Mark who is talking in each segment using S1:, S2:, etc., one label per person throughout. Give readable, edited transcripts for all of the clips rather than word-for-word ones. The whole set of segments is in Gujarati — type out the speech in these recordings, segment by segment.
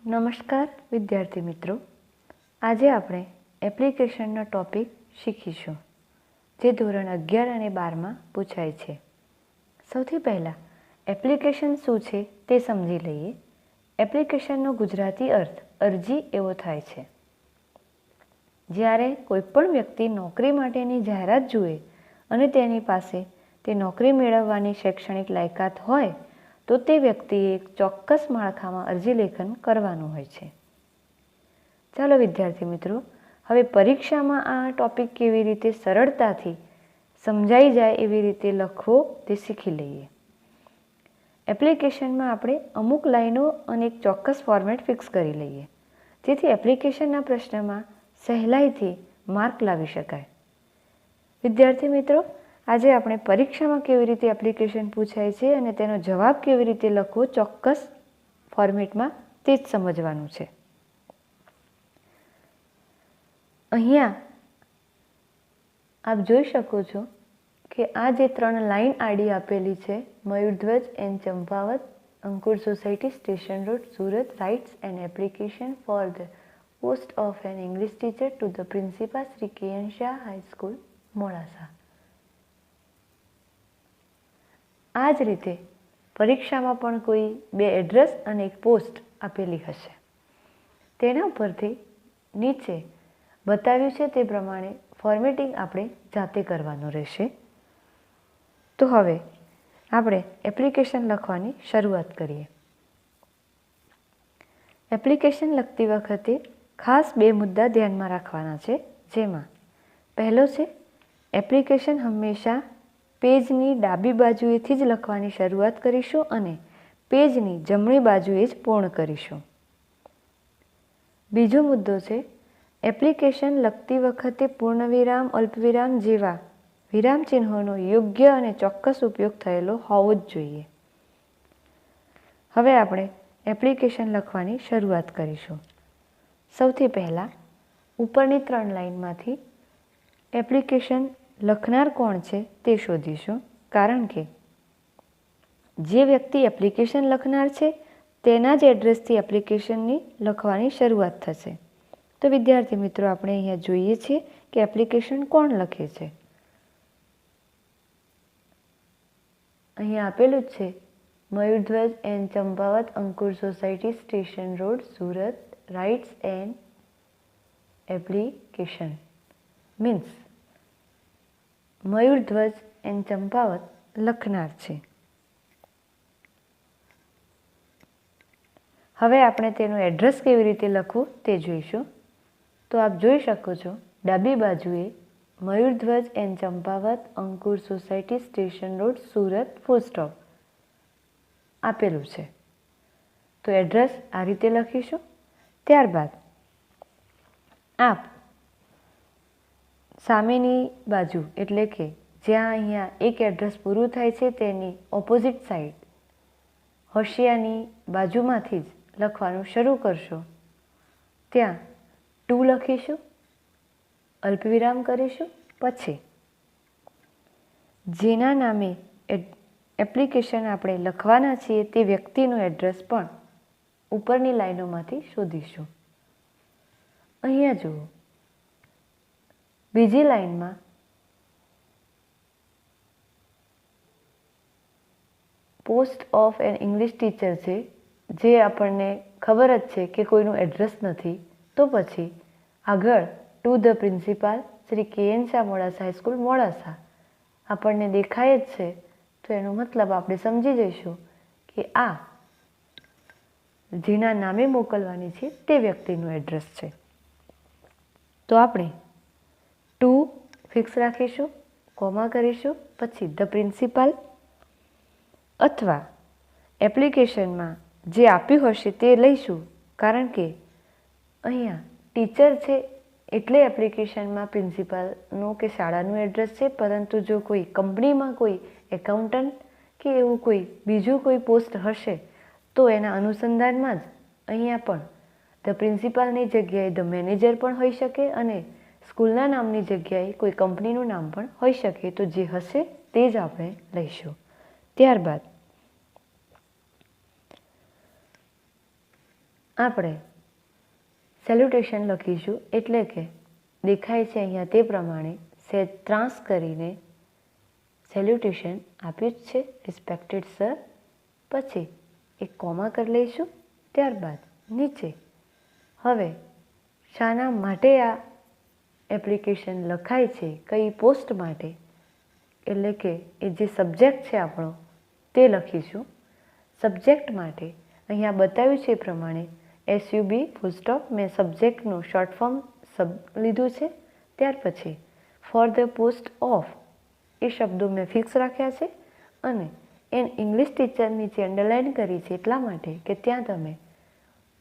S1: નમસ્કાર વિદ્યાર્થી મિત્રો, આજે આપણે એપ્લિકેશનનો ટોપિક શીખીશું જે ધોરણ 11 અને 12માં પૂછાય છે. સૌથી પહેલાં એપ્લિકેશન શું છે તે સમજી લઈએ. એપ્લિકેશનનો ગુજરાતી અર્થ અરજી એવો થાય છે. જ્યારે કોઈપણ વ્યક્તિ નોકરી માટેની જાહેરાત જુએ અને તેની પાસે તે નોકરી મેળવવાની શૈક્ષણિક લાયકાત હોય તો તે વ્યક્તિએ એક ચોક્કસ માળખામાં અરજી લેખન કરવાનું હોય છે. ચાલો વિદ્યાર્થી મિત્રો, હવે પરીક્ષામાં આ ટોપિક કેવી રીતે સરળતાથી સમજાઈ જાય એવી રીતે લખવો તે શીખી લઈએ. એપ્લિકેશનમાં આપણે અમુક લાઈનો અને એક ચોક્કસ ફોર્મેટ ફિક્સ કરી લઈએ જેથી એપ્લિકેશનના પ્રશ્નમાં સહેલાઈથી માર્ક લાવી શકાય. વિદ્યાર્થી મિત્રો, આજે આપણે પરીક્ષામાં કેવી રીતે એપ્લિકેશન પૂછાય છે અને તેનો જવાબ કેવી રીતે લખવો ચોક્કસ ફોર્મેટમાં તે જ સમજવાનું છે. અહીંયા આપ જોઈ શકો છો કે આ જે 3 લાઈન આડી આપેલી છે, Mayurdhwaj and Champawat, Ankur society, station road, Surat, writes and application for the post of an English teacher to the principal Shri K N. Shah high school, Modasa. આ જ રીતે પરીક્ષામાં પણ કોઈ 2 એડ્રેસ અને એક પોસ્ટ આપેલી હશે. તેના પરથી નીચે બતાવ્યું છે તે પ્રમાણે ફોર્મેટિંગ આપણે જાતે કરવાનું રહેશે. તો હવે આપણે એપ્લિકેશન લખવાની શરૂઆત કરીએ. એપ્લિકેશન લખતી વખતે ખાસ 2 મુદ્દા ધ્યાનમાં રાખવાના છે, જેમાં પહેલો છે એપ્લિકેશન હંમેશા પેજની ડાબી બાજુએથી જ લખવાની શરૂઆત કરીશું અને પેજની જમણી બાજુએ જ પૂર્ણ કરીશું. બીજો મુદ્દો છે એપ્લિકેશન લખતી વખતે પૂર્ણવિરામ, અલ્પવિરામ જેવા વિરામ ચિહ્નોનો યોગ્ય અને ચોક્કસ ઉપયોગ થયેલો હોવો જ જોઈએ. હવે આપણે એપ્લિકેશન લખવાની શરૂઆત કરીશું. સૌથી પહેલાં ઉપરની 3 લાઈનમાંથી એપ્લિકેશન લખનાર કોણ છે તે શોધીશું, કારણ કે જે વ્યક્તિ એપ્લિકેશન લખનાર છે તેના જ એડ્રેસથી એપ્લિકેશનની લખવાની શરૂઆત થશે. તો વિદ્યાર્થી મિત્રો, આપણે અહીંયા જોઈએ છીએ કે એપ્લિકેશન કોણ લખે છે. અહીંયા આપેલું જ છે Mayurdhwaj and Champawat, Ankur society, station road, Surat, writes and application. Means Mayurdhwaj and Champawat લખનાર છે. હવે આપણે તેનું એડ્રેસ કેવી રીતે લખવું તે જોઈશું. તો આપ જોઈ શકો છો ડાબી બાજુએ Mayurdhwaj and Champawat, Ankur society, station road, Surat, full stop આપેલું છે. તો એડ્રેસ આ રીતે લખીશું. ત્યારબાદ આપ સામેની બાજુ એટલે કે જ્યાં અહીંયા એક એડ્રેસ પૂરું થાય છે તેની ઓપોઝિટ સાઈડ હોશિયાની બાજુમાંથી જ લખવાનું શરૂ કરશો. ત્યાં 2 લખીશું, અલ્પવિરામ કરીશું, પછી જેના નામે એપ્લિકેશન આપણે લખવાના છીએ તે વ્યક્તિનું એડ્રેસ પણ ઉપરની લાઈનોમાંથી શોધીશું. અહીંયા જુઓ, બીજી લાઈનમાં post of an English teacher છે, જે આપણને ખબર જ છે કે કોઈનું એડ્રેસ નથી. તો પછી આગળ to the principal Shri K N. Shah Modasa high school, Modasa આપણને દેખાય જ છે. તો એનો મતલબ આપણે સમજી જઈશું કે આ જેના નામે મોકલવાની છે તે વ્યક્તિનું એડ્રેસ છે. તો આપણે 2 ફિક્સ રાખીશું, કોમા કરીશું, પછી ધ પ્રિન્સિપાલ અથવા એપ્લિકેશનમાં જે આપ્યું હશે તે લઈશું, કારણ કે અહીંયા ટીચર છે એટલે એપ્લિકેશનમાં પ્રિન્સિપાલનું કે શાળાનું એડ્રેસ છે. પરંતુ જો કોઈ કંપનીમાં કોઈ એકાઉન્ટન્ટ કે એવું કોઈ બીજું કોઈ પોસ્ટ હશે તો એના અનુસંધાનમાં જ અહીંયા પણ ધ પ્રિન્સિપાલની જગ્યાએ ધ મેનેજર પણ હોઈ શકે અને સ્કૂલના નામની જગ્યાએ કોઈ કંપનીનું નામ પણ હોઈ શકે. તો જે હશે તે જ આપણે લઈશું. ત્યારબાદ આપણે સેલ્યુટેશન લખીશું, એટલે કે દેખાય છે અહીંયા તે પ્રમાણે સેજ ત્રાંસ કરીને સેલ્યુટેશન આપ્યું જ છે, રિસ્પેક્ટેડ સર. પછી એક કોમા કરી લઈશું. ત્યારબાદ નીચે હવે શાના માટે આ એપ્લિકેશન લખાય છે, કઈ પોસ્ટ માટે, એટલે કે એ જે સબ્જેક્ટ છે આપણો તે લખીશું. સબ્જેક્ટ માટે અહીંયા બતાવ્યું છે એ પ્રમાણે SUB ફૂલ સ્ટોપ, મેં સબ્જેક્ટનું શોર્ટ ફોર્મ લીધું છે. ત્યાર પછી ફોર ધ પોસ્ટ ઓફ એ શબ્દો મેં ફિક્સ રાખ્યા છે અને ઇંગ્લિશ ટીચર નીચે અંડરલાઇન કરી છે એટલા માટે કે ત્યાં તમે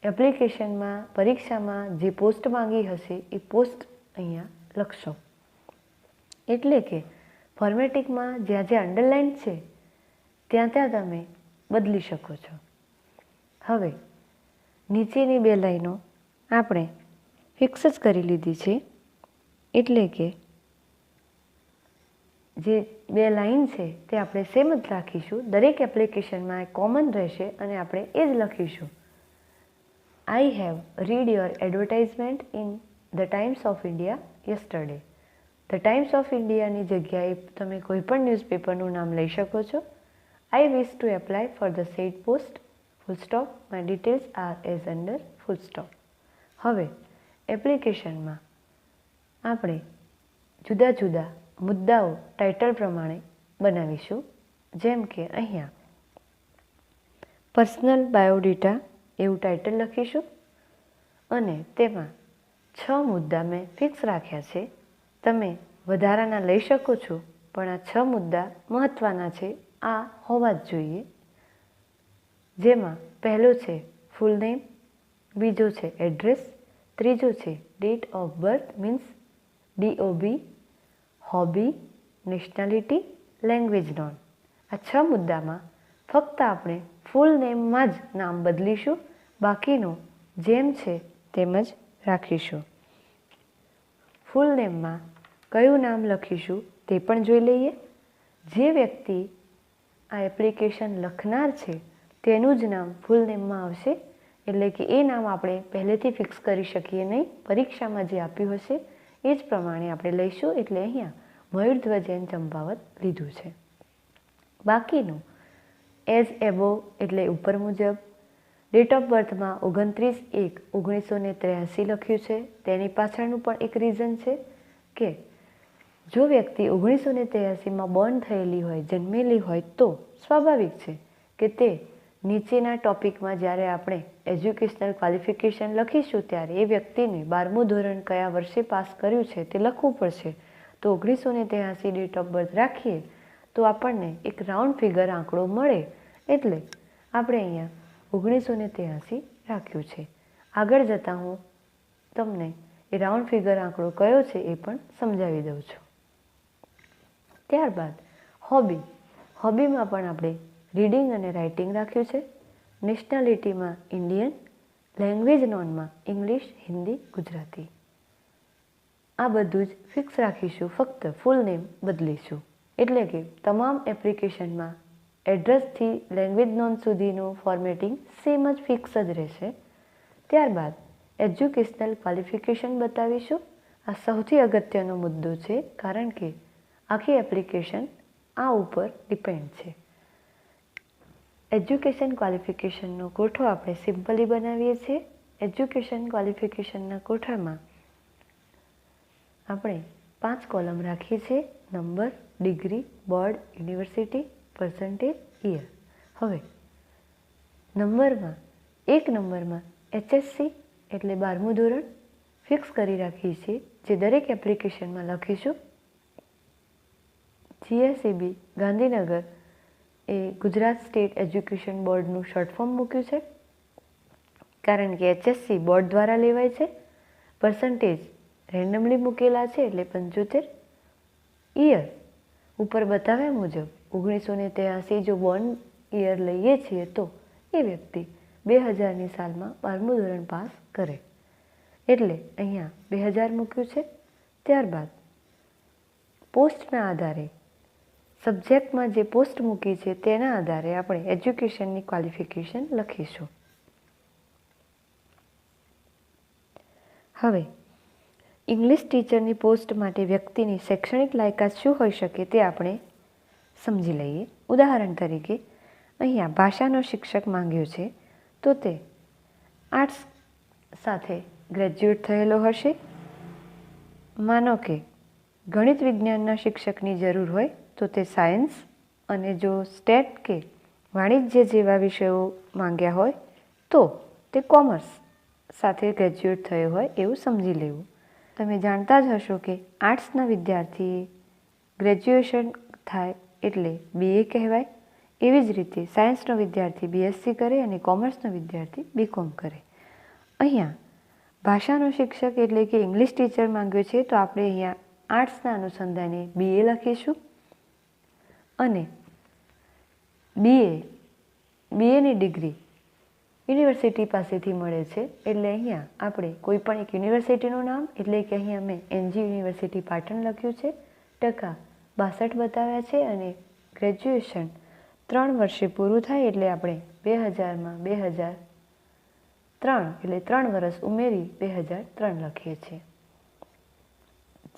S1: એપ્લિકેશનમાં પરીક્ષામાં જે પોસ્ટ માંગી હશે એ પોસ્ટ અહીંયા લખશો. એટલે કે ફોર્મેટિંગમાં જ્યાં જ્યાં અંડરલાઇન છે ત્યાં ત્યાં તમે બદલી શકો છો. હવે નીચેની બે લાઈનો આપણે ફિક્સ જ કરી લીધી છે, એટલે કે જે બે લાઈન છે તે આપણે સેમ જ રાખીશું. દરેક એપ્લિકેશનમાં કોમન રહેશે અને આપણે એ જ લખીશું. I have read your advertisement in the times of India yesterday. The times of ઇન્ડિયાની જગ્યાએ તમે કોઈ પણ ન્યૂઝપેપરનું નામ લઈ શકો છો. I wish to apply for the said post full stop, my details are as under full stop. હવે એપ્લિકેશનમાં આપણે જુદા જુદા મુદ્દાઓ ટાઇટલ પ્રમાણે બનાવીશું. જેમ કે અહીંયા પર્સનલ બાયોડેટા એવું ટાઇટલ લખીશું અને તેમાં 6 મુદ્દા મેં ફિક્સ રાખ્યા છે. તમે વધારાના લઈ શકો છો, પણ આ 6 મુદ્દા મહત્ત્વના છે, આ હોવા જ જોઈએ. જેમાં પહેલો છે ફૂલ નેમ, બીજો છે એડ્રેસ, ત્રીજો છે date of birth means DOB, hobby, nationality, language known. આ 6 મુદ્દામાં ફક્ત આપણે ફૂલ નેમમાં જ નામ બદલીશું, બાકીનું જેમ છે તેમ જ રાખીશું. ફૂલ નેમમાં કયું નામ લખીશું તે પણ જોઈ લઈએ. જે વ્યક્તિ આ એપ્લિકેશન લખનાર છે તેનું જ નામ ફૂલ નેમમાં આવશે, એટલે કે એ નામ આપણે પહેલેથી ફિક્સ કરી શકીએ નહીં. પરીક્ષામાં જે આપ્યું હશે એ જ પ્રમાણે આપણે લઈશું. એટલે અહીંયા મયુરધ્વજ એન ચંપાવત લીધું છે. બાકીનું એઝ એબો એટલે ઉપર મુજબ. ડેટ ઓફ બર્થમાં 29/1/1983 લખ્યું છે. તેની પાછળનું પણ એક રીઝન છે કે જો વ્યક્તિ 1983માં બોર્ન થયેલી હોય, જન્મેલી હોય, તો સ્વાભાવિક છે કે તે નીચેના ટોપિકમાં જ્યારે આપણે એજ્યુકેશનલ ક્વોલિફિકેશન લખીશું ત્યારે એ વ્યક્તિને 12મું ધોરણ કયા વર્ષે પાસ કર્યું છે તે લખવું પડશે. તો 1983 ડેટ ઓફ બર્થ રાખીએ તો આપણને એક રાઉન્ડ ફિગર આંકડો મળે, એટલે આપણે અહીંયા 1983 રાખ્યું છે. આગળ જતાં હું તમને એ રાઉન્ડ ફિગર આંકડો કયો છે એ પણ સમજાવી દઉં છું. ત્યારબાદ હોબી. હોબીમાં પણ આપણે રીડિંગ અને રાઇટિંગ રાખ્યું છે. નેશનાલિટીમાં ઇન્ડિયન, લેંગ્વેજ નોનમાં ઇંગ્લિશ, હિન્દી, ગુજરાતી. આ બધું જ ફિક્સ રાખીશું, ફક્ત ફૂલ નેમ બદલીશું. એટલે કે તમામ એપ્લિકેશનમાં એડ્રેસથી લેંગ્વેજ નોન સુધીનું ફોર્મેટિંગ સેમ જ ફિક્સ જ રહેશે. ત્યારબાદ એજ્યુકેશનલ ક્વોલિફિકેશન બતાવીશું. આ સૌથી અગત્યનો મુદ્દો છે, કારણ કે આખી એપ્લિકેશન આ ઉપર ડિપેન્ડ છે. એજ્યુકેશન ક્વોલિફિકેશનનો કોઠો આપણે સિમ્પલી બનાવીએ છીએ. એજ્યુકેશન ક્વોલિફિકેશનના કોઠામાં આપણે 5 કોલમ રાખીએ છીએ: number, degree, board, university, percentage, year. હવે નંબરમાં 1 નંબરમાં HSC એટલે 12મું ધોરણ ફિક્સ કરી રાખીએ છીએ, જે દરેક એપ્લિકેશનમાં લખીશું. GSEB ગાંધીનગર એ ગુજરાત સ્ટેટ એજ્યુકેશન બોર્ડનું શોર્ટ ફોર્મ મૂક્યું છે, કારણ કે HSC બોર્ડ દ્વારા લેવાય છે. પર્સન્ટેજ રેન્ડમલી મૂકેલા છે એટલે 75. યર ઉપર બતાવ્યા મુજબ 1983 જો બોર્ન યર લઈએ છીએ તો એ વ્યક્તિ 2000ની સાલમાં 12મું ધોરણ પાસ કરે, એટલે અહીંયા 2000 મૂક્યું છે. ત્યારબાદ પોસ્ટના આધારે સબ્જેક્ટમાં જે પોસ્ટ મૂકી છે તેના આધારે આપણે એજ્યુકેશનની ક્વોલિફિકેશન લખીશું. હવે ઇંગ્લિશ ટીચરની પોસ્ટ માટે વ્યક્તિની શૈક્ષણિક લાયકાત શું હોઈ શકે તે આપણે સમજી લઈએ. ઉદાહરણ તરીકે અહીંયા ભાષાનો શિક્ષક માંગ્યો છે, તો તે આર્ટ્સ સાથે ગ્રેજ્યુએટ થયેલો હશે. માનો કે ગણિત વિજ્ઞાનના શિક્ષકની જરૂર હોય તો તે સાયન્સ, અને જો સ્ટેટ કે વાણિજ્ય જેવા વિષયો માંગ્યા હોય તો તે કોમર્સ સાથે ગ્રેજ્યુએટ થયો હોય એવું સમજી લેવું. તમે જાણતા જ હશો કે આર્ટ્સના વિદ્યાર્થીએ ગ્રેજ્યુએશન થાય એટલે BA કહેવાય. એવી જ રીતે સાયન્સનો વિદ્યાર્થી BSc કરે અને કોમર્સનો વિદ્યાર્થી BCom કરે. અહીંયા ભાષાનો શિક્ષક એટલે કે ઇંગ્લિશ ટીચર માંગ્યો છે, તો આપણે અહીંયા આર્ટ્સના અનુસંધાને BA લખીશું. અને BAની ડિગ્રી યુનિવર્સિટી પાસેથી મળે છે, એટલે અહીંયા આપણે કોઈ પણ એક યુનિવર્સિટીનું નામ, એટલે કે અહીંયા મેં NG યુનિવર્સિટી પાટણ લખ્યું છે. ટકા 62 બતાવ્યા છે અને ગ્રેજ્યુએશન 3 વર્ષે પૂરું થાય એટલે આપણે 2000માં 2003 એટલે 3 વર્ષ ઉમેરી 2003 લખીએ છીએ.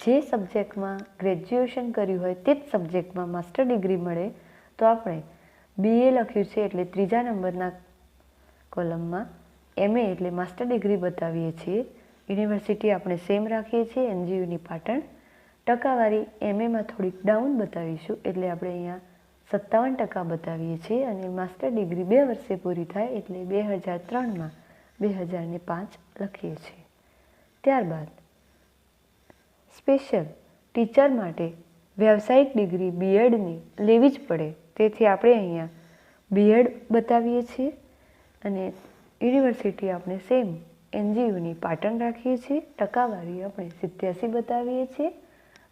S1: જે સબ્જેક્ટમાં ગ્રેજ્યુએશન કર્યું હોય તે જ સબ્જેક્ટમાં માસ્ટર ડિગ્રી મળે તો આપણે BA લખ્યું છે એટલે 3જા નંબરના કોલમમાં MA એટલે માસ્ટર ડિગ્રી બતાવીએ છીએ. યુનિવર્સિટી આપણે સેમ રાખીએ છીએ, NGUની પાટણ. ટકાવારી MAમાં થોડીક ડાઉન બતાવીશું એટલે આપણે અહીંયા 57% બતાવીએ છીએ અને માસ્ટર ડિગ્રી 2 વર્ષે પૂરી થાય એટલે 2003માં 2005 લખીએ છીએ. ત્યારબાદ સ્પેશિયલ ટીચર માટે વ્યવસાયિક ડિગ્રી BEdની લેવી જ પડે, તેથી આપણે અહીંયા BEd બતાવીએ છીએ અને યુનિવર્સિટી આપણે સેમ NGUની પાટણ રાખીએ છીએ. ટકાવારી આપણે 87 બતાવીએ છીએ.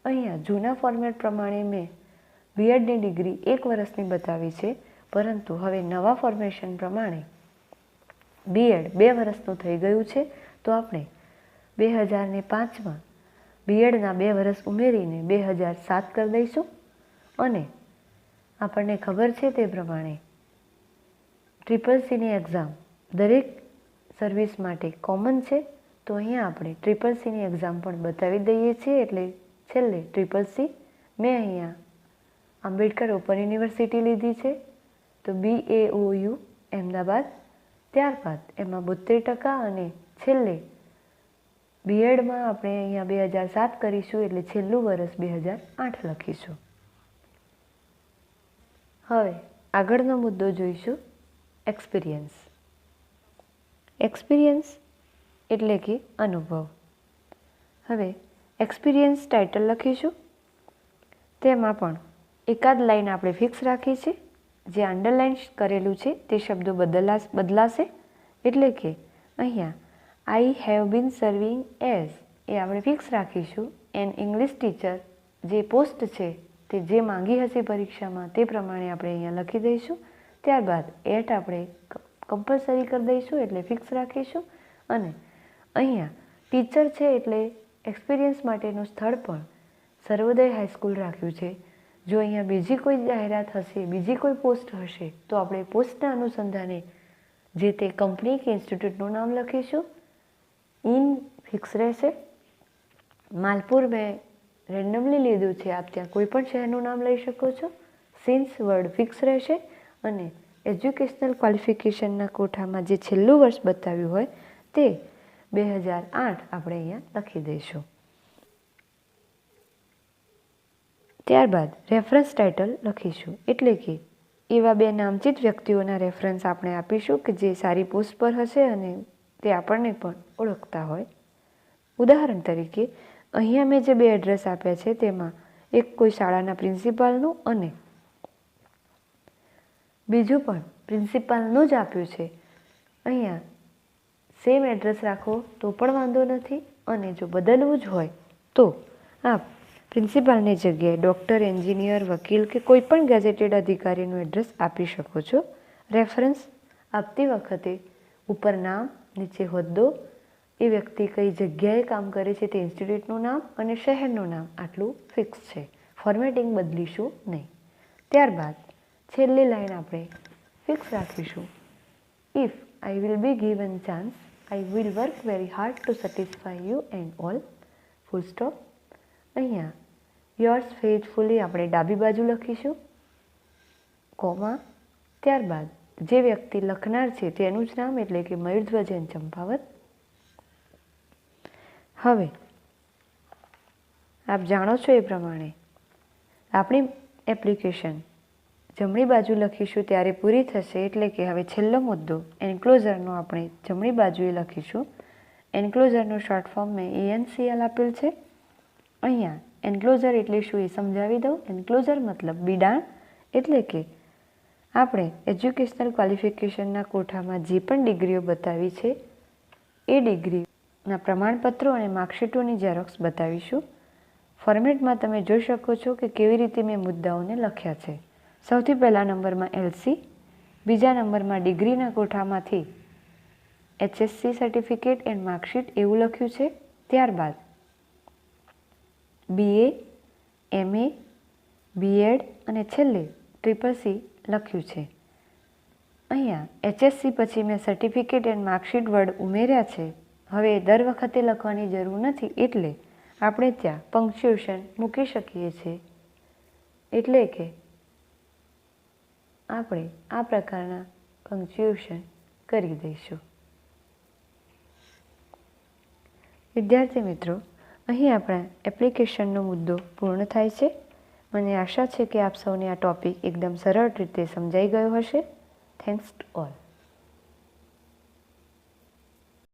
S1: અહીંયા જૂના ફોર્મેટ પ્રમાણે મેં BEdની ડિગ્રી 1 વર્ષની બતાવી છે, પરંતુ હવે નવા ફોર્મેશન પ્રમાણે BEd 2 વર્ષનું થઈ ગયું છે, તો આપણે 2005માં BEdના 2 વર્ષ ઉમેરીને 2007 કરી દઈશું. અને આપણને ખબર છે તે પ્રમાણે CCCની એક્ઝામ દરેક સર્વિસ માટે કોમન છે, તો અહીંયા આપણે CCCની એક્ઝામ પણ બતાવી દઈએ છીએ. એટલે છેલ્લે CCC મેં અહીંયા આંબેડકર ઓપન યુનિવર્સિટી લીધી છે, તો BAOU અમદાવાદ. ત્યારબાદ એમાં 72% અને છેલ્લે BEdમાં આપણે અહીંયા 2007 કરીશું એટલે છેલ્લું વર્ષ 2008 લખીશું. હવે આગળનો મુદ્દો જોઈશું, એક્સપિરિયન્સ. એક્સપિરિયન્સ એટલે કે અનુભવ. હવે એક્સપિરિયન્સ ટાઇટલ લખીશું. તેમાં પણ એકાદ લાઈન આપણે ફિક્સ રાખી છે. જે અંડરલાઇન કરેલું છે તે શબ્દો બદલાશે. એટલે કે અહીંયા I have been serving as એ આપણે ફિક્સ રાખીશું. એન ઇંગ્લિશ ટીચર જે પોસ્ટ છે તે જે માંગી હશે પરીક્ષામાં તે પ્રમાણે આપણે અહીંયા લખી દઈશું. ત્યારબાદ એટ આપણે કમ્પલસરી કરી દઈશું એટલે ફિક્સ રાખીશું. અને અહીંયા ટીચર છે એટલે એક્સપિરિયન્સ માટેનું સ્થળ પણ સર્વોદય હાઈસ્કૂલ રાખ્યું છે. જો અહીંયા બીજી કોઈ જાહેરાત હશે, બીજી કોઈ પોસ્ટ હશે, તો આપણે પોસ્ટના અનુસંધાને જે તે કંપની કે ઇન્સ્ટિટ્યૂટનું નામ લખીશું. ઇન ફિક્સ રહેશે. માલપુર મેં રેન્ડમલી લીધું છે, આપ ત્યાં કોઈ પણ શહેરનું નામ લઈ શકો છો. સિન્સ વર્ડ ફિક્સ રહેશે. અને એજ્યુકેશનલ ક્વોલિફિકેશનના કોઠામાં જે છેલ્લું વર્ષ બતાવ્યું હોય તે 2008 આપણે અહીંયા લખી દઈશું. ત્યારબાદ રેફરન્સ ટાઇટલ લખીશું. એટલે કે એવા 2 નામચીત વ્યક્તિઓના રેફરન્સ આપણે આપીશું કે જે સારી પોસ્ટ પર હશે અને તે આપણને પણ ઓળખતા હોય. ઉદાહરણ તરીકે અહીંયા મેં જે 2 એડ્રેસ આપ્યા છે તેમાં એક કોઈ શાળાના પ્રિન્સિપાલનું અને બીજું પણ પ્રિન્સિપાલનું જ આપ્યું છે. અહીંયા સેમ એડ્રેસ રાખો તો પણ વાંધો નથી, અને જો બદલવું જ હોય તો આપ પ્રિન્સિપાલની જગ્યાએ ડૉક્ટર, એન્જિનિયર, વકીલ કે કોઈ પણ ગેઝેટેડ અધિકારીનું એડ્રેસ આપી શકો છો. રેફરન્સ આપતી વખતે ઉપર નામ, નીચે હોદ્દો, એ વ્યક્તિ કઈ જગ્યાએ કામ કરે છે તે ઇન્સ્ટિટ્યૂટનું નામ અને શહેરનું નામ, આટલું ફિક્સ છે. ફોર્મેટિંગ બદલીશું નહીં. ત્યારબાદ છેલ્લી લાઈન આપણે ફિક્સ રાખીશું. If I will be given chance I will work very hard two satisfy you and all. Full stop. અહીંયા યોર્સ ફેથફુલી આપણે ડાબી બાજુ લખીશું, કોમા, ત્યારબાદ જે વ્યક્તિ લખનાર છે તેનું જ નામ એટલે કે મયુરધ્વજ એન ચંપાવત. હવે આપ જાણો છો એ પ્રમાણે આપણી એપ્લિકેશન જમણી બાજુ લખીશું ત્યારે પૂરી થશે, એટલે કે હવે છેલ્લો મુદ્દો એન્ક્લોઝરનો આપણે જમણી બાજુએ લખીશું. એન્ક્લોઝરનું શોર્ટ ફોર્મ મેં ENCL આપેલ છે. અહીંયા એન્ક્લોઝર એટલે શું એ સમજાવી દઉં. એન્ક્લોઝર મતલબ બિડાણ, એટલે કે આપણે એજ્યુકેશનલ ક્વોલિફિકેશનના કોઠામાં જે પણ ડિગ્રીઓ બતાવી છે એ ડિગ્રીના પ્રમાણપત્રો અને માર્કશીટોની ઝેરોક્સ બતાવીશું. ફોર્મેટમાં તમે જોઈ શકો છો કે કેવી રીતે મેં મુદ્દાઓને લખ્યા છે. સૌથી પહેલા નંબરમાં LC, બીજા નંબરમાં ડિગ્રીના કોઠામાંથી HSC સર્ટિફિકેટ એન્ડ માર્કશીટ એવું લખ્યું છે. ત્યારબાદ BA, MA, B.Ed અને છેલ્લે CCC લખ્યું છે. અહીંયા HSC પછી મેં સર્ટિફિકેટ એન્ડ માર્કશીટ વર્ડ ઉમેર્યા છે. હવે દર વખતે લખવાની જરૂર નથી, એટલે આપણે ત્યાં પંક્ચ્યુએશન મૂકી શકીએ છીએ. એટલે કે આપણે આ પ્રકારના પંક્ચ્યુએશન કરી દઈશું. વિદ્યાર્થી મિત્રો, અહીં આપણા એપ્લિકેશનનો મુદ્દો પૂર્ણ થાય છે. મને આશા છે કે આપ સૌને આ ટૉપિક એકદમ સરળ રીતે સમજાઈ ગયો હશે. Thanks to all.